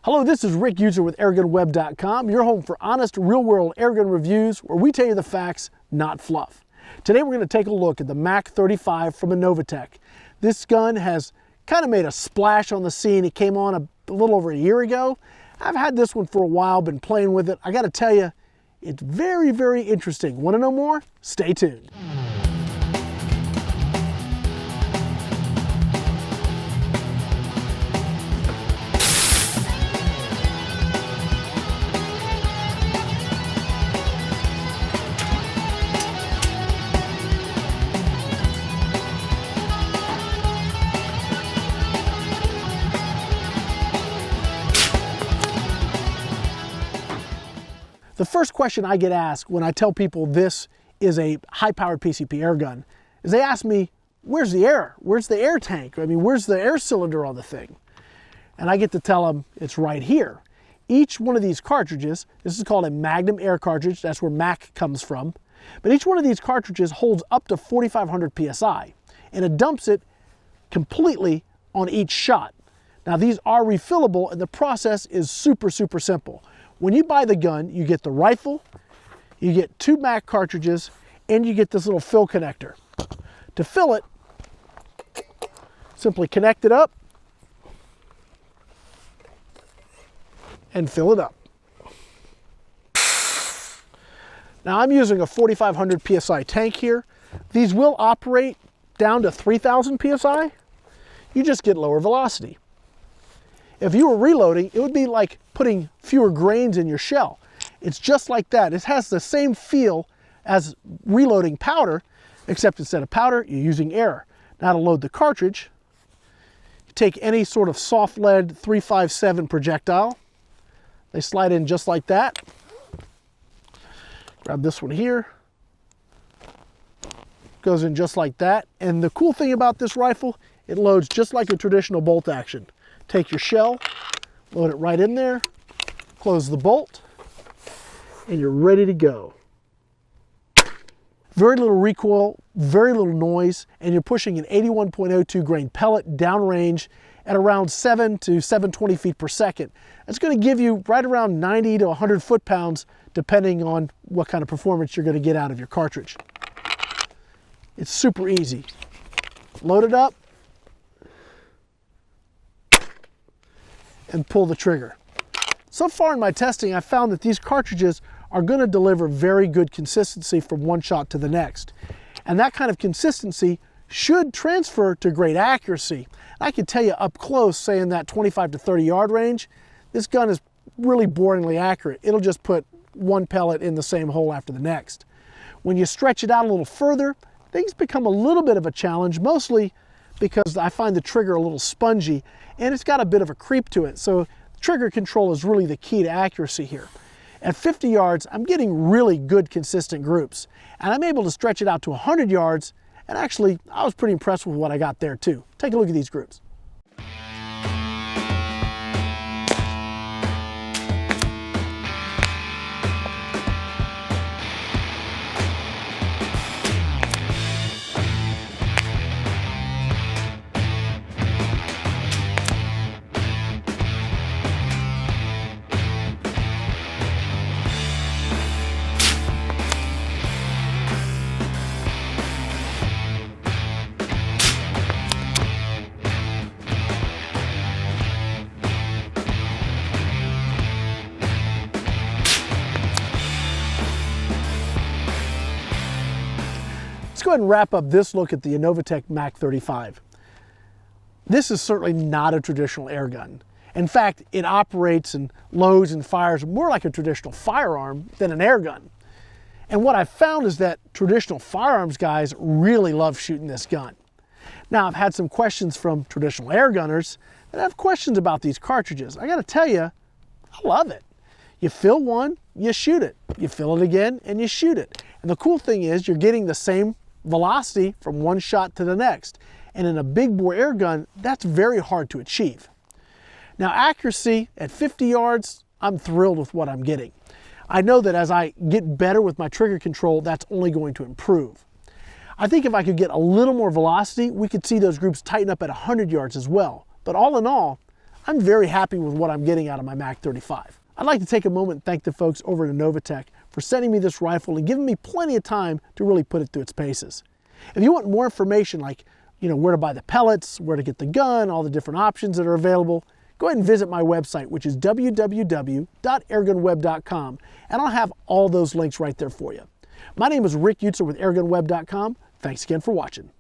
Hello, this is Rick User with AirgunWeb.com, your home for honest, real-world airgun reviews where we tell you the facts, not fluff. Today we're going to take a look at the MAC35 from Inovairtech. This gun has kind of made a splash on the scene. It came on a little over a year ago. I've had this one for a while, been playing with it. I got to tell you, it's very, very interesting. Want to know more? Stay tuned. The first question I get asked when I tell people this is a high-powered PCP air gun is they ask me, where's the air? Where's the air tank? I mean, where's the air cylinder on the thing? And I get to tell them it's right here. Each one of these cartridges, this is called a Magnum air cartridge, that's where MAC comes from, but each one of these cartridges holds up to 4,500 PSI, and it dumps it completely on each shot. Now these are refillable, and the process is super, super simple. When you buy the gun, you get the rifle, you get 2 MAC cartridges, and you get this little fill connector. To fill it, simply connect it up and fill it up. Now I'm using a 4,500 PSI tank here. These will operate down to 3,000 PSI. You just get lower velocity. If you were reloading, it would be like putting fewer grains in your shell. It's just like that. It has the same feel as reloading powder, except instead of powder, you're using air. Now to load the cartridge, you take any sort of soft lead 357 projectile. They slide in just like that. Grab this one here. Goes in just like that. And the cool thing about this rifle, it loads just like a traditional bolt action. Take your shell, load it right in there, close the bolt, and you're ready to go. Very little recoil, very little noise, and you're pushing an 81.02 grain pellet downrange at around 7 to 720 feet per second. That's going to give you right around 90 to 100 foot-pounds, depending on what kind of performance you're going to get out of your cartridge. It's super easy. Load it up and pull the trigger. So far in my testing, I found that these cartridges are going to deliver very good consistency from one shot to the next. And that kind of consistency should transfer to great accuracy. I can tell you up close, say in that 25 to 30 yard range, this gun is really boringly accurate. It'll just put one pellet in the same hole after the next. When you stretch it out a little further, things become a little bit of a challenge, mostly because I find the trigger a little spongy and it's got a bit of a creep to it. So trigger control is really the key to accuracy here. At 50 yards, I'm getting really good consistent groups, and I'm able to stretch it out to 100 yards, and actually I was pretty impressed with what I got there too. Take a look at these groups. Let's go ahead and wrap up this look at the Inovairtech MAC35. This is certainly not a traditional air gun. In fact, it operates and loads and fires more like a traditional firearm than an air gun. And what I've found is that traditional firearms guys really love shooting this gun. Now, I've had some questions from traditional air gunners that have questions about these cartridges. I gotta tell you, I love it. You fill one, you shoot it. You fill it again, and you shoot it. And the cool thing is you're getting the same velocity from one shot to the next. And in a big bore air gun, that's very hard to achieve. Now, accuracy at 50 yards, I'm thrilled with what I'm getting. I know that as I get better with my trigger control, that's only going to improve. I think if I could get a little more velocity, we could see those groups tighten up at 100 yards as well. But all in all, I'm very happy with what I'm getting out of my MAC35. I'd like to take a moment and thank the folks over at Inovairtech for sending me this rifle and giving me plenty of time to really put it through its paces. If you want more information like, where to buy the pellets, where to get the gun, all the different options that are available, go ahead and visit my website, which is www.airgunweb.com, and I'll have all those links right there for you. My name is Rick Utzer with AirgunWeb.com. Thanks again for watching.